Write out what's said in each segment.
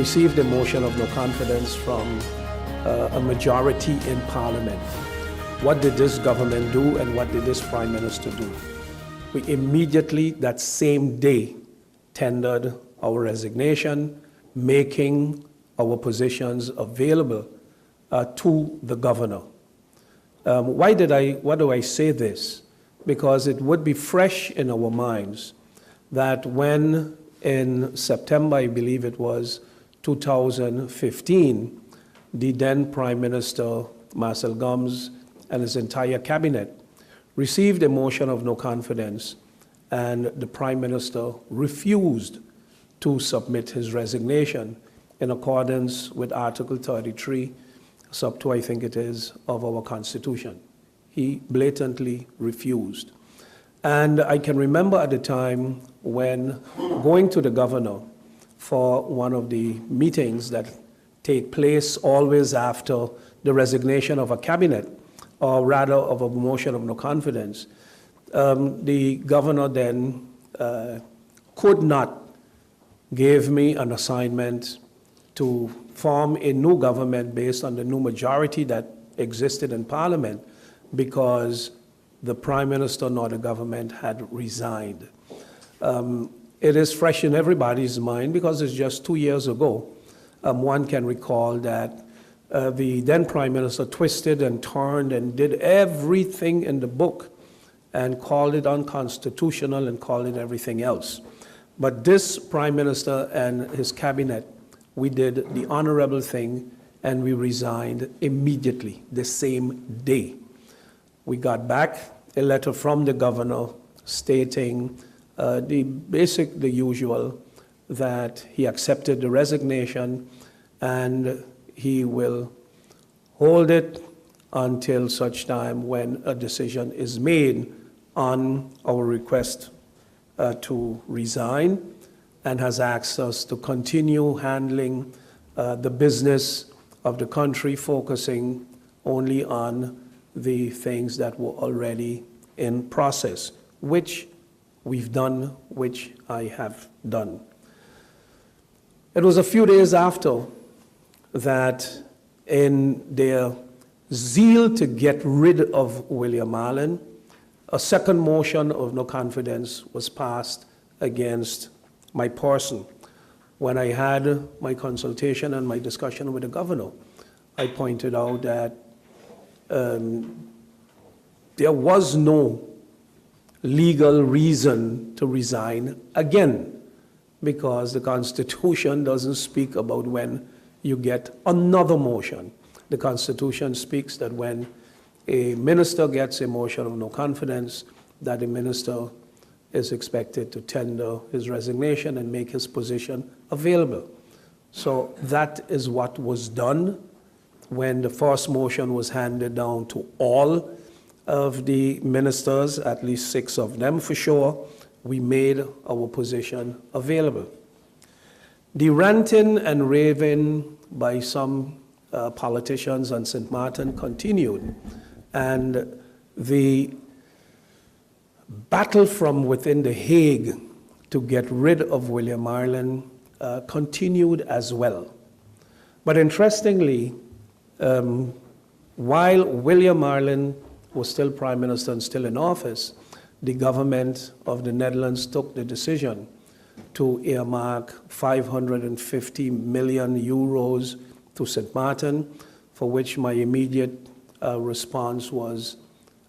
received a motion of no confidence from a majority in Parliament. What did this government do and what did this Prime Minister do? We immediately, that same day, tendered our resignation, making our positions available to the governor. Why do I say this? Because it would be fresh in our minds that when in September, I believe it was 2015, the then Prime Minister Marcel Gomes and his entire cabinet received a motion of no confidence, and the Prime Minister refused to submit his resignation in accordance with Article 33, sub 2, I think it is, of our Constitution. He blatantly refused. And I can remember at the time when going to the governor for one of the meetings that take place always after the resignation of a cabinet, or rather of a motion of no confidence, the governor then could not give me an assignment to form a new government based on the new majority that existed in Parliament because the Prime Minister nor the government had resigned. It is fresh in everybody's mind because it's just 2 years ago. One can recall that the then Prime Minister twisted and turned and did everything in the book and called it unconstitutional and called it everything else. But this Prime Minister and his cabinet, we did the honorable thing and we resigned immediately, the same day. We got back a letter from the governor stating the usual, that he accepted the resignation and he will hold it until such time when a decision is made on our request to resign, and has asked us to continue handling the business of the country, focusing only on the things that were already in process, which we've done, which I have done. It was a few days after that, in their zeal to get rid of William Allen, a second motion of no confidence was passed against my person. When I had my consultation and my discussion with the governor, I pointed out that there was no legal reason to resign again, because the Constitution doesn't speak about when you get another motion. The Constitution speaks that when a minister gets a motion of no confidence, that the minister is expected to tender his resignation and make his position available. So that is what was done when the first motion was handed down to all of the ministers, at least 6 of them for sure. We made our position available. The ranting and raving by some politicians on St. Martin continued, and the battle from within The Hague to get rid of William Allen continued as well. But interestingly, while William Allen was still Prime Minister and still in office, the government of the Netherlands took the decision to earmark 550 million euros to St. Martin, for which my immediate response was,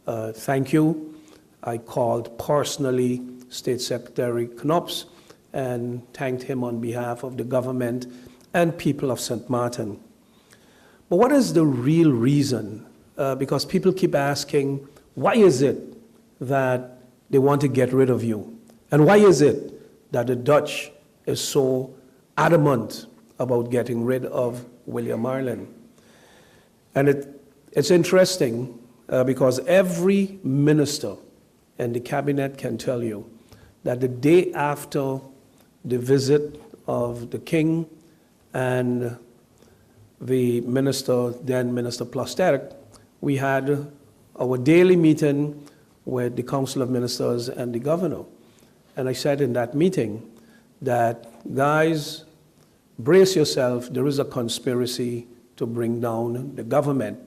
thank you. I called personally State Secretary Knops and thanked him on behalf of the government and people of St. Martin. But what is the real reason? Because people keep asking, why is it that they want to get rid of you? And why is it that the Dutch is so adamant about getting rid of William Allen? And it's interesting because every minister and the cabinet can tell you that the day after the visit of the King and the minister, then Minister Plasterk, we had our daily meeting with the Council of Ministers and the governor. And I said in that meeting that, guys, brace yourself, there is a conspiracy to bring down the government,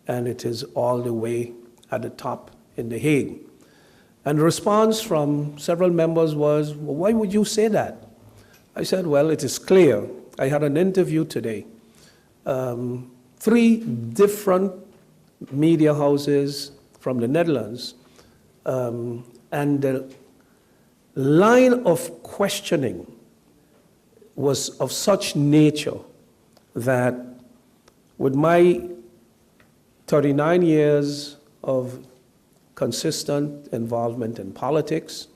and it is all the way at the top in The Hague. And the response from several members was, well, why would you say that? I said, well, it is clear. I had an interview today. 3 different media houses from the Netherlands, and the line of questioning was of such nature that with my 39 years of consistent involvement in politics,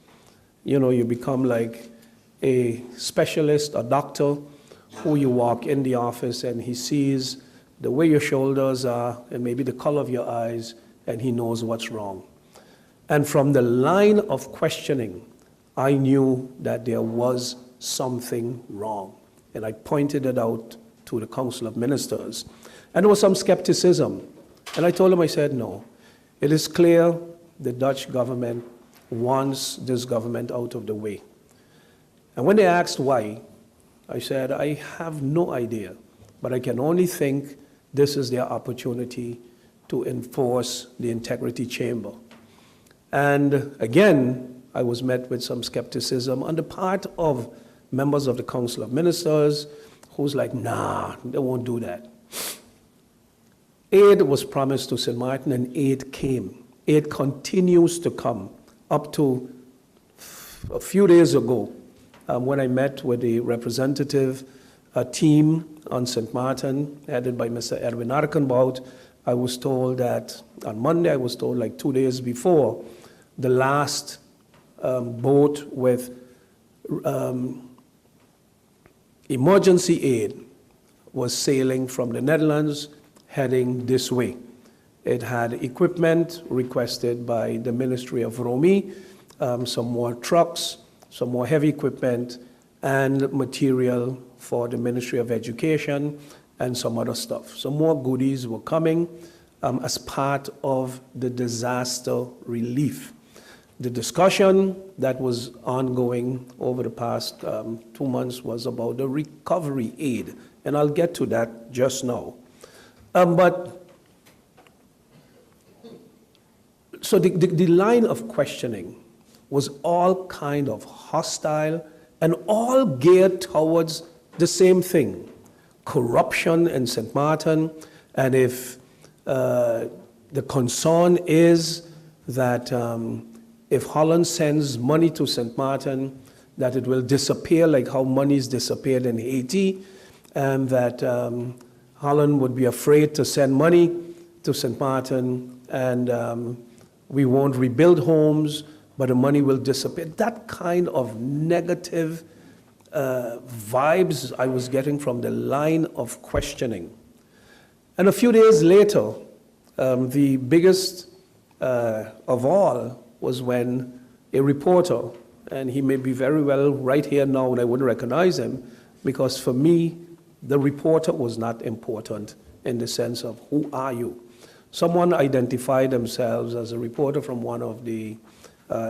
you become like a specialist, a doctor, who you walk in the office and he sees the way your shoulders are and maybe the color of your eyes, and he knows what's wrong. And from the line of questioning, I knew that there was something wrong. And I pointed it out to the Council of Ministers. And there was some skepticism. And I told them, I said, no, it is clear the Dutch government wants this government out of the way. And when they asked why, I said, I have no idea, but I can only think this is their opportunity to enforce the integrity chamber. And again, I was met with some skepticism on the part of members of the Council of Ministers who's like, nah, they won't do that. Aid was promised to St. Martin, and aid came. Aid continues to come. Up to a few days ago, when I met with the representative team on St. Martin, headed by Mr. Edwin Arkenbout, I was told that on Monday, I was told like 2 days before, the last boat with emergency aid was sailing from the Netherlands heading this way. It had equipment requested by the Ministry of Romy, some more trucks, some more heavy equipment, and material for the Ministry of Education and some other stuff. So more goodies were coming as part of the disaster relief. The discussion that was ongoing over the past 2 months was about the recovery aid, and I'll get to that just now. So the line of questioning was all kind of hostile and all geared towards the same thing, corruption in St. Martin, and if the concern is that if Holland sends money to St. Martin, that it will disappear like how money's disappeared in Haiti, and that Holland would be afraid to send money to St. Martin, and we won't rebuild homes, but the money will disappear. That kind of negative vibes I was getting from the line of questioning. And a few days later, the biggest of all was when a reporter, and he may be very well right here now and I wouldn't recognize him, because for me, the reporter was not important in the sense of who are you? Someone identified themselves as a reporter from one of the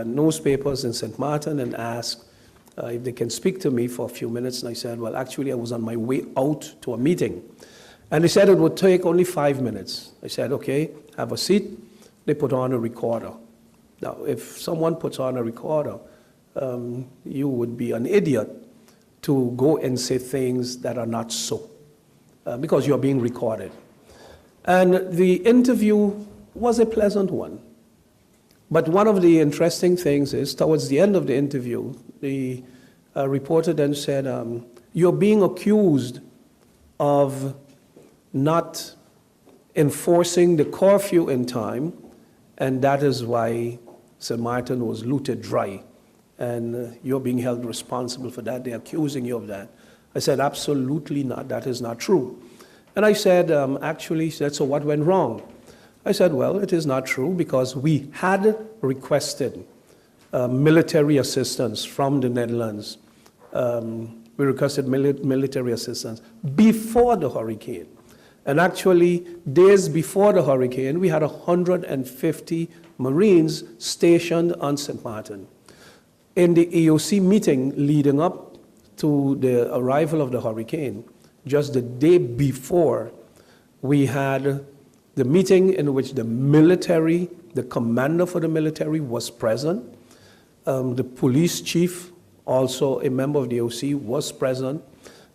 newspapers in St. Martin and asked if they can speak to me for a few minutes. And I said, well, actually, I was on my way out to a meeting. And they said it would take only 5 minutes. I said, okay, have a seat. They put on a recorder. Now, if someone puts on a recorder, you would be an idiot to go and say things that are not so, because you're being recorded. And the interview was a pleasant one. But one of the interesting things is, towards the end of the interview, the reporter then said, you're being accused of not enforcing the curfew in time, and that is why St. Martin was looted dry. And you're being held responsible for that. They're accusing you of that. I said, absolutely not. That is not true. And I said, actually, he said, so what went wrong? I said, well, it is not true because we had requested military assistance from the Netherlands. We requested military assistance before the hurricane. And actually, days before the hurricane, we had 150 Marines stationed on St. Martin. In the EOC meeting leading up to the arrival of the hurricane, just the day before, we had the meeting in which the military, the commander for the military was present. The police chief, also a member of the AOC, was present.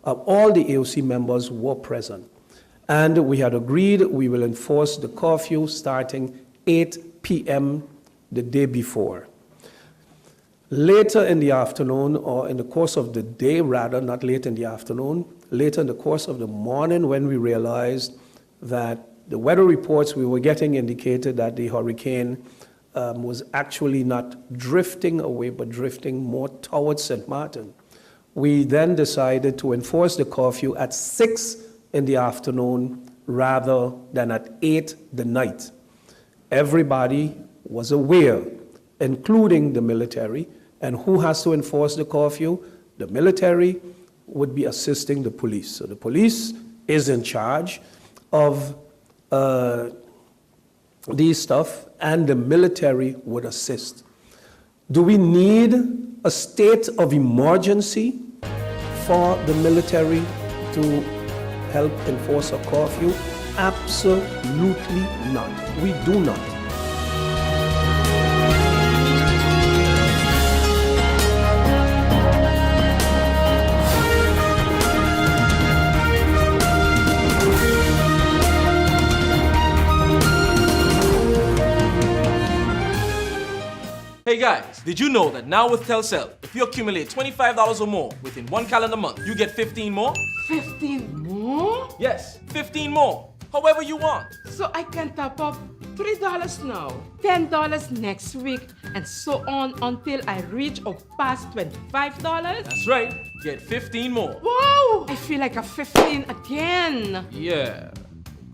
All the AOC members were present. And we had agreed we will enforce the curfew starting 8 p.m. the day before. Later in the afternoon, or in the course of the day rather, not late in the afternoon, later in the course of the morning, when we realized that the weather reports we were getting indicated that the hurricane was actually not drifting away, but drifting more towards St. Martin, we then decided to enforce the curfew at 6 in the afternoon rather than at 8 the night. Everybody was aware, including the military. And who has to enforce the curfew? The military would be assisting the police. So the police is in charge of these stuff, and the military would assist. Do we need a state of emergency for the military to help enforce a curfew? Absolutely not. We do not. Hey guys, did you know that now with Telcel, if you accumulate $25 or more within one calendar month, you get 15 more? 15 more? Yes, 15 more. However you want. So I can top up $3 now, $10 next week, and so on until I reach or pass $25? That's right. Get 15 more. Wow! I feel like a 15 again. Yeah.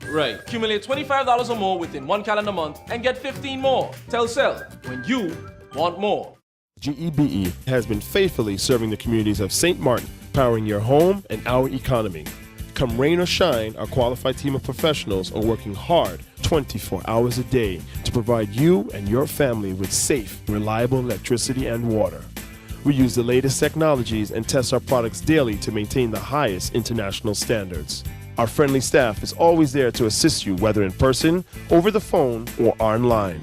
Right. Accumulate $25 or more within one calendar month and get 15 more. Telcel, when you want more. GEBE has been faithfully serving the communities of St. Martin, powering your home and our economy. Come rain or shine, our qualified team of professionals are working hard 24 hours a day to provide you and your family with safe, reliable electricity and water. We use the latest technologies and test our products daily to maintain the highest international standards. Our friendly staff is always there to assist you, whether in person, over the phone, or online.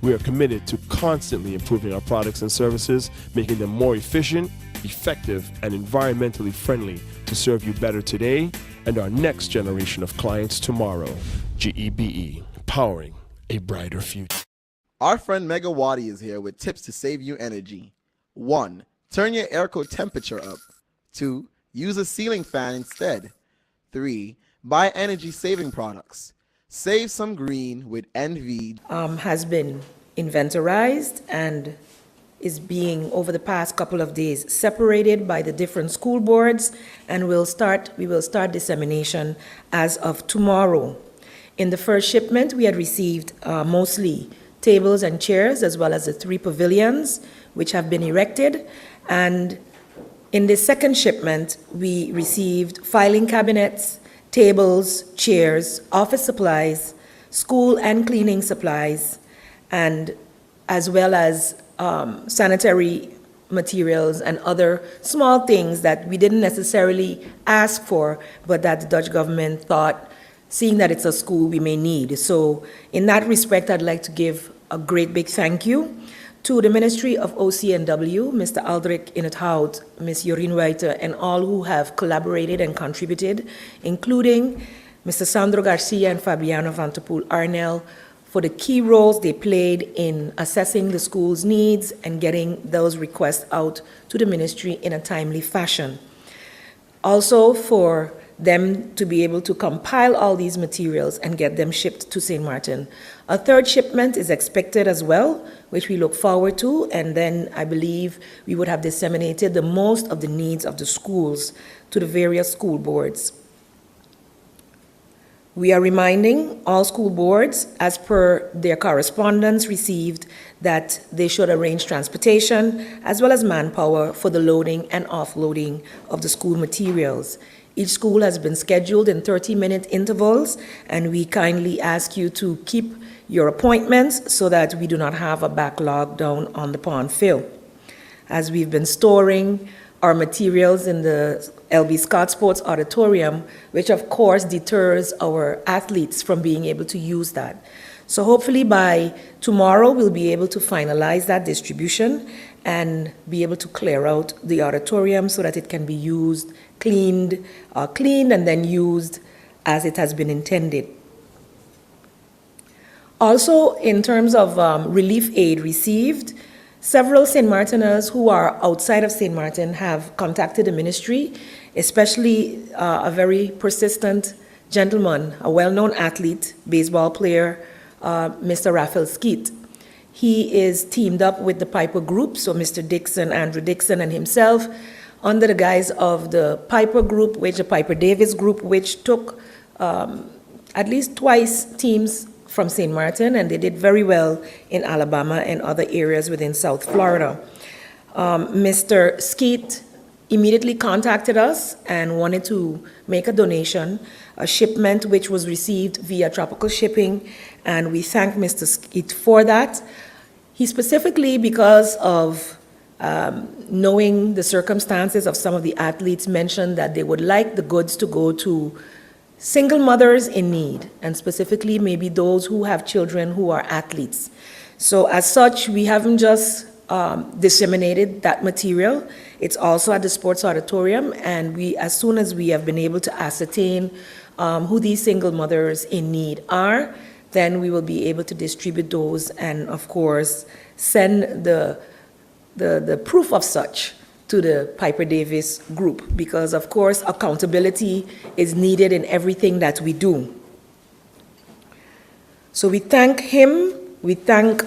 We are committed to constantly improving our products and services, making them more efficient, effective, and environmentally friendly to serve you better today and our next generation of clients tomorrow. GEBE, powering a brighter future. Our friend Megawati is here with tips to save you energy. 1. Turn your airco temperature up. 2. Use a ceiling fan instead. 3. Buy energy-saving products. Save some green with NV. Has been inventorized and is being, over the past couple of days, separated by the different school boards, and we will start dissemination as of tomorrow. In the first shipment, we had received mostly tables and chairs, as well as the 3 pavilions, which have been erected. And in the second shipment, we received filing cabinets, tables, chairs, office supplies, school and cleaning supplies, and as well as sanitary materials and other small things that we didn't necessarily ask for, but that the Dutch government thought, seeing that it's a school, we may need. So in that respect, I'd like to give a great big thank you to the Ministry of OCNW, Mr. Aldrich Inethout, Ms. Jorien Reiter, and all who have collaborated and contributed, including Mr. Sandro Garcia and Fabiano Vanterpoel Arnell, for the key roles they played in assessing the school's needs and getting those requests out to the ministry in a timely fashion. Also for them to be able to compile all these materials and get them shipped to St. Martin. A third shipment is expected as well, which we look forward to, and then I believe we would have disseminated the most of the needs of the schools to the various school boards. We are reminding all school boards, as per their correspondence received, that they should arrange transportation as well as manpower for the loading and offloading of the school materials. Each school has been scheduled in 30-minute intervals, and we kindly ask you to keep your appointments so that we do not have a backlog down on the pond fill. As we've been storing our materials in the LB Scott Sports Auditorium, which of course deters our athletes from being able to use that. So hopefully by tomorrow, we'll be able to finalize that distribution and be able to clear out the auditorium so that it can be used, cleaned and then used as it has been intended. Also, in terms of relief aid received, several St. Martiners who are outside of St. Martin have contacted the ministry, especially a very persistent gentleman, a well-known athlete, baseball player, Mr. Raphael Skeet. He is teamed up with the Piper Group, so Mr. Dixon, Andrew Dixon, and himself, under the guise of the Piper Group, the Piper Davis Group, which took at least twice teams from St. Martin, and they did very well in Alabama and other areas within South Florida. Mr. Skeet immediately contacted us and wanted to make a donation, a shipment which was received via tropical shipping, and we thank Mr. Skeet for that. He specifically, because of knowing the circumstances of some of the athletes, mentioned that they would like the goods to go to single mothers in need, and specifically maybe those who have children who are athletes. So as such, we haven't just disseminated that material. It's also at the sports auditorium, and as soon as we have been able to ascertain who these single mothers in need are, then we will be able to distribute those and, of course, send the proof of such to the Piper Davis Group, because, of course, accountability is needed in everything that we do. So we thank him, we thank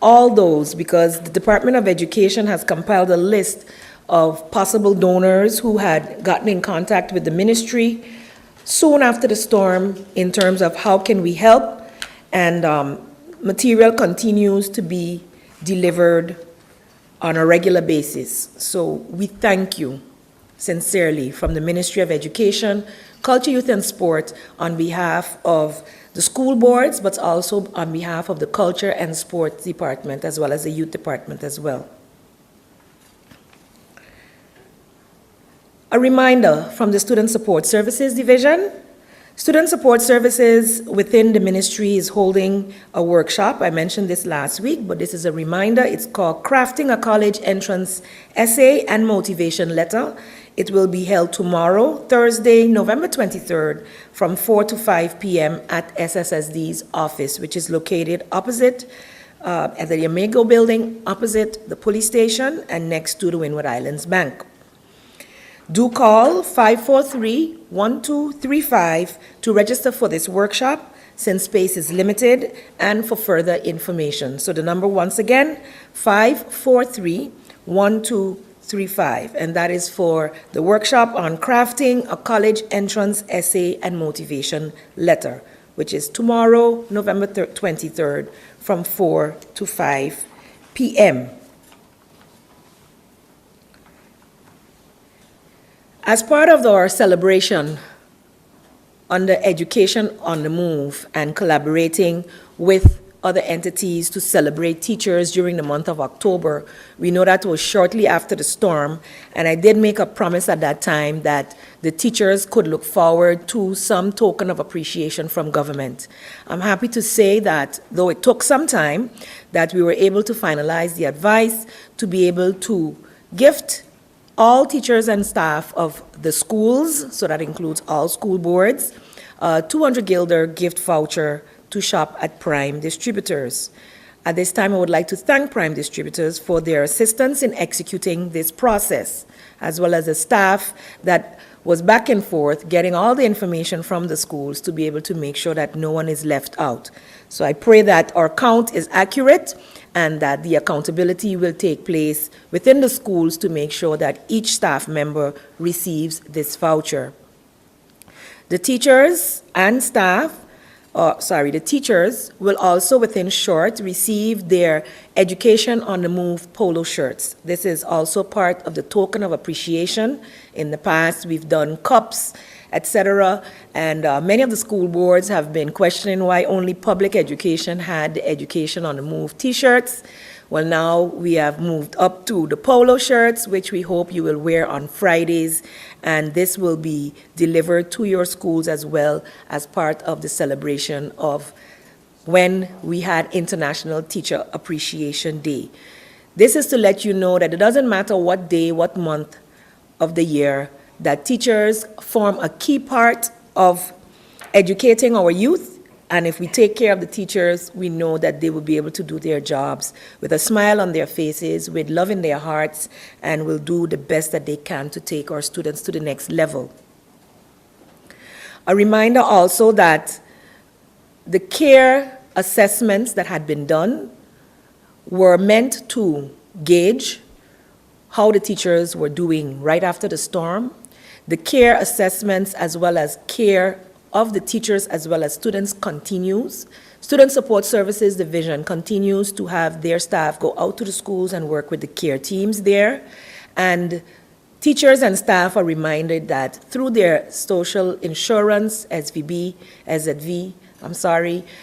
all those, because the Department of Education has compiled a list of possible donors who had gotten in contact with the ministry soon after the storm in terms of how can we help, and material continues to be delivered on a regular basis. So we thank you sincerely from the Ministry of Education, Culture, Youth and Sport on behalf of the school boards, but also on behalf of the Culture and Sports Department as well as the Youth Department as well. A reminder from the Student Support Services Division. Student Support Services within the ministry is holding a workshop. I mentioned this last week, but this is a reminder. It's called Crafting a College Entrance Essay and Motivation Letter. It will be held tomorrow, Thursday, November 23rd, from 4 to 5 p.m. at SSSD's office, which is located opposite at the Yamago building, opposite the police station, and next to the Windward Islands Bank. Do call 543-1235 to register for this workshop, since space is limited, and for further information. So the number, once again, 543-1235, and that is for the workshop on crafting a college entrance essay and motivation letter, which is tomorrow, November 23rd, from 4 to 5 p.m. As part of our celebration under Education on the Move and collaborating with other entities to celebrate teachers during the month of October, we know that was shortly after the storm, and I did make a promise at that time that the teachers could look forward to some token of appreciation from government. I'm happy to say that, though it took some time, that we were able to finalize the advice to be able to gift all teachers and staff of the schools, so that includes all school boards, 200 Gilder gift voucher to shop at Prime Distributors. At this time, I would like to thank Prime Distributors for their assistance in executing this process, as well as the staff that was back and forth getting all the information from the schools to be able to make sure that no one is left out. So I pray that our count is accurate and that the accountability will take place within the schools to make sure that each staff member receives this voucher. The teachers and staff, the teachers will also within short receive their Education on the Move polo shirts. This is also part of the token of appreciation. In the past, we've done cups, etc., and many of the school boards have been questioning why only public education had the Education on the Move t-shirts. Well, now we have moved up to the polo shirts, which we hope you will wear on Fridays, and this will be delivered to your schools as well as part of the celebration of when we had International Teacher Appreciation Day. This is to let you know that it doesn't matter what day, what month of the year, that teachers form a key part of educating our youth. And if we take care of the teachers, we know that they will be able to do their jobs with a smile on their faces, with love in their hearts, and will do the best that they can to take our students to the next level. A reminder also that the care assessments that had been done were meant to gauge how the teachers were doing right after the storm. The care assessments as well as care of the teachers as well as students continues. Student Support Services Division continues to have their staff go out to the schools and work with the care teams there. And teachers and staff are reminded that through their social insurance, SVB, SZV,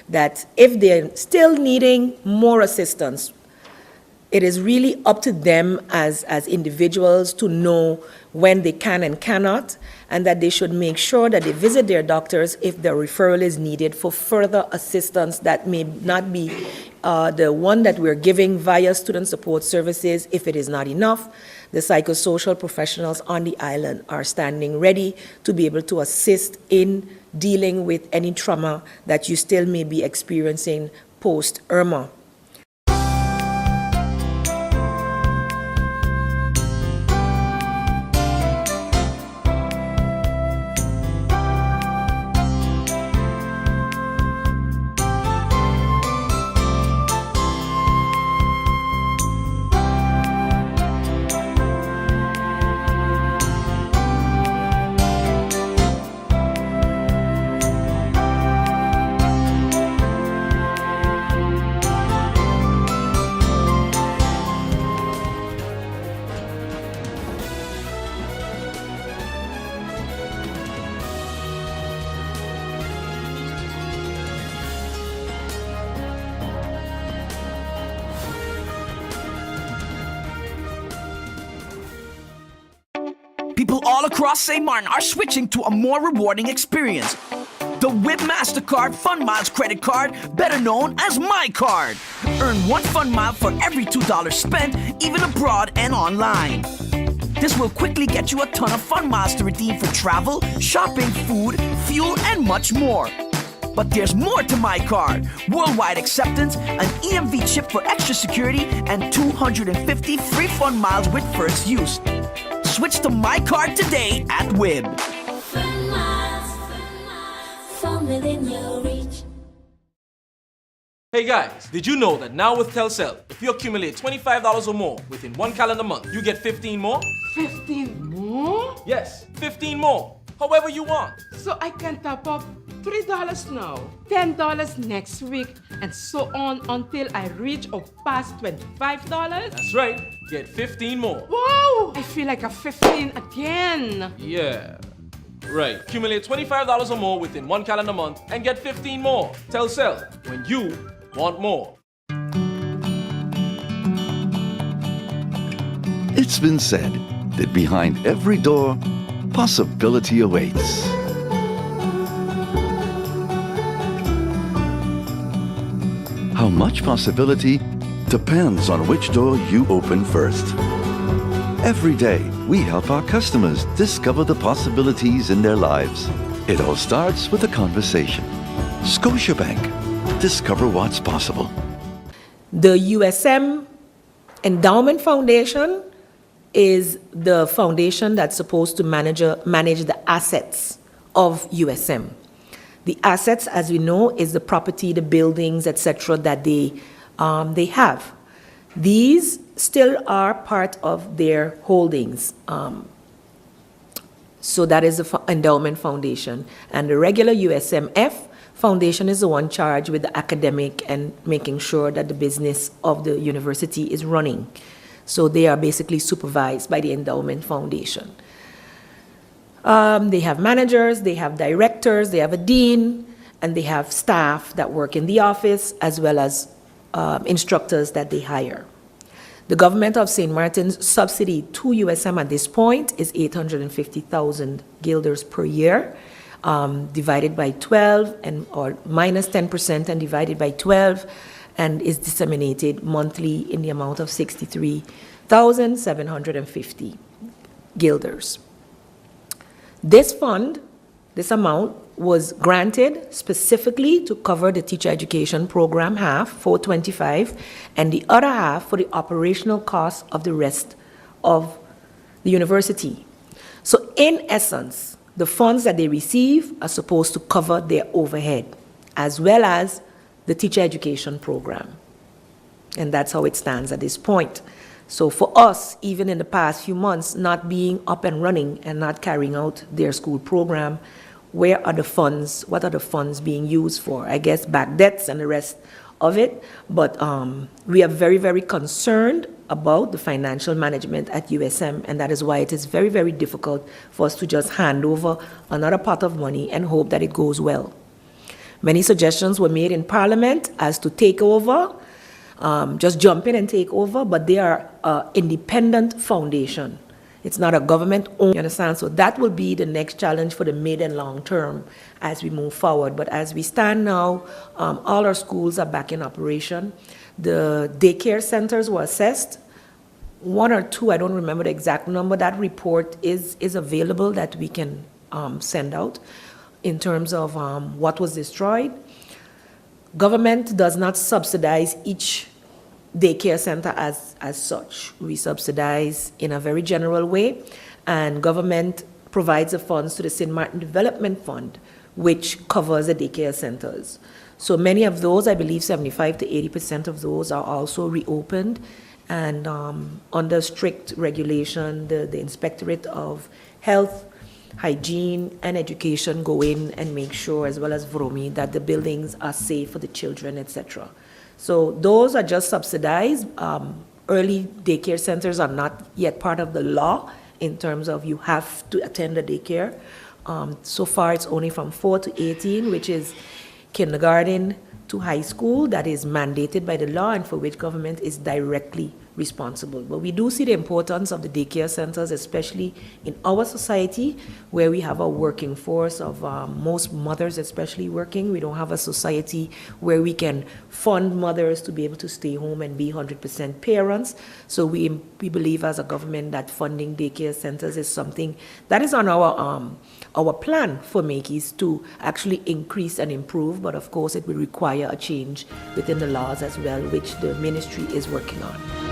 that if they're still needing more assistance, it is really up to them as individuals to know when they can and cannot, and that they should make sure that they visit their doctors if the referral is needed for further assistance that may not be the one that we're giving via Student Support Services. If it is not enough, the psychosocial professionals on the island are standing ready to be able to assist in dealing with any trauma that you still may be experiencing post-Irma. People all across St. Martin are switching to a more rewarding experience. The WIB MasterCard Fun Miles credit card, better known as My Card. Earn 1 fun mile for every $2 spent, even abroad and online. This will quickly get you a ton of fun miles to redeem for travel, shopping, food, fuel, and much more. But there's more to My Card. Worldwide acceptance, an EMV chip for extra security, and 250 free fun miles with first use. Switch to My Card today at WIB. Fun miles, from within your reach. Hey guys, did you know that now with Telcel, if you accumulate $25 or more within 1 calendar month, you get 15 more? 15 more? Yes, 15 more. However you want. So I can top up $3 now, $10 next week, and so on until I reach or pass $25? That's right. Get 15 more. Wow! I feel like a 15 again. Yeah. Right. Accumulate $25 or more within 1 calendar month and get 15 more. Telcel, when you want more. It's been said that behind every door, possibility awaits. How much possibility depends on which door you open first. Every day, we help our customers discover the possibilities in their lives. It all starts with a conversation. Scotiabank. Discover what's possible. The USM Endowment Foundation is the foundation that's supposed to manage the assets of USM. The assets, as we know, is the property, the buildings, etc., that they have. These still are part of their holdings. So that is the endowment foundation. And the regular USMF foundation is the one charged with the academic and making sure that the business of the university is running. So they are basically supervised by the endowment foundation. They have managers, they have directors, they have a dean, and they have staff that work in the office, as well as instructors that they hire. The government of St. Martin's subsidy to USM at this point is 850,000 guilders per year, divided by 12 or minus 10% and divided by 12, and is disseminated monthly in the amount of 63,750 guilders. This fund, this amount, was granted specifically to cover the teacher education program half, 425, and the other half for the operational costs of the rest of the university. So in essence, the funds that they receive are supposed to cover their overhead, as well as the teacher education program. And that's how it stands at this point. So for us, even in the past few months, not being up and running and not carrying out their school program, where are the funds, what are the funds being used for? I guess back debts and the rest of it, but we are very, very concerned about the financial management at USM, and that is why it is very, very difficult for us to just hand over another pot of money and hope that it goes well. Many suggestions were made in Parliament as to take over, just jump in and take over, but they are an independent foundation. It's not a government-owned, you understand? So that will be the next challenge for the mid and long term as we move forward. But as we stand now, all our schools are back in operation. The daycare centers were assessed. 1 or 2, I don't remember the exact number. That report is available that we can send out in terms of what was destroyed. Government does not subsidize each daycare center as such. We subsidize in a very general way, and government provides the funds to the St. Martin Development Fund, which covers the daycare centers. So many of those, I believe 75 to 80% of those are also reopened, and under strict regulation, the Inspectorate of Health, Hygiene, and Education go in and make sure, as well as VROMI, that the buildings are safe for the children, etc. So those are just subsidized. Early daycare centers are not yet part of the law in terms of you have to attend a daycare. So far, it's only from 4 to 18, which is kindergarten to high school, that is mandated by the law and for which government is directly responsible. But we do see the importance of the daycare centers, especially in our society, where we have a working force of most mothers especially working. We don't have a society where we can fund mothers to be able to stay home and be 100% parents. So we believe as a government that funding daycare centers is something that is on our plan for Makeys to actually increase and improve, but of course it will require a change within the laws as well, which the ministry is working on.